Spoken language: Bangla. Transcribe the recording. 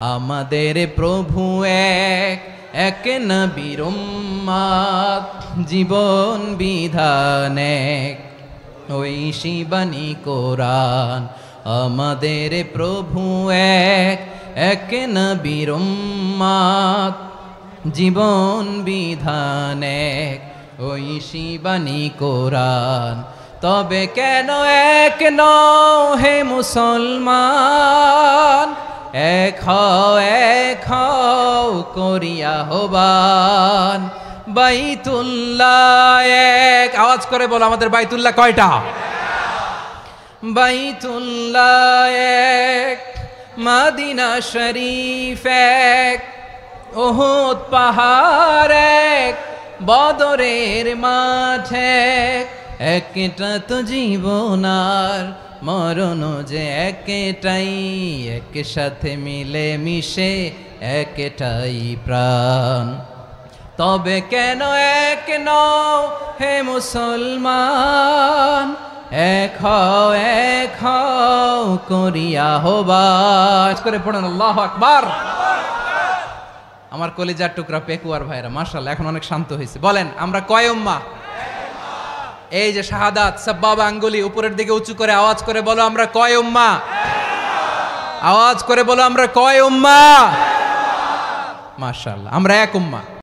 আমাদের প্রভু এক এক নবীর উম্মত, জীবন বিধান এক ওই শিবানী কোরআন। আমাদের প্রভু এক এক নবীর উম্মত, জীবন বিধান এক ওই শিবানী কোরআন। তবে কেন এক নও হে মুসলমান, এক হও করিয়া হবান। বাইতুল্লাহ এক, আওয়াজ করে বলো আমাদের বাইতুল্লাহ কয়টা? বাইতুল্লাহ এক, মদিনা শরীফ এক, উহুদ পাহাড় এক, বদরের মাঠ এক। একটা তো জীবন আর মরণ যে একটাই, এক সাথে মিলে মিশে একটাই প্রাণ। তবে কেন এক নও হে মুসলমান, এক হও করিয়া হবান করে পড়েন আল্লাহু আকবার। আমার কলিজার টুকরা পেকুয়ার ভাইরা মাশাআল্লাহ এখন অনেক শান্ত হয়েছে। বলেন আমরা কয় উম্মাহ? এই যে শাহাদাত সাব্বাবা আঙ্গুলি উপরের দিকে উঁচু করে আওয়াজ করে বলো আমরা কয় উম্মাহ? আওয়াজ করে বলো আমরা কয় উম্মাহ? মাশাআল্লাহ আমরা এক উম্মাহ।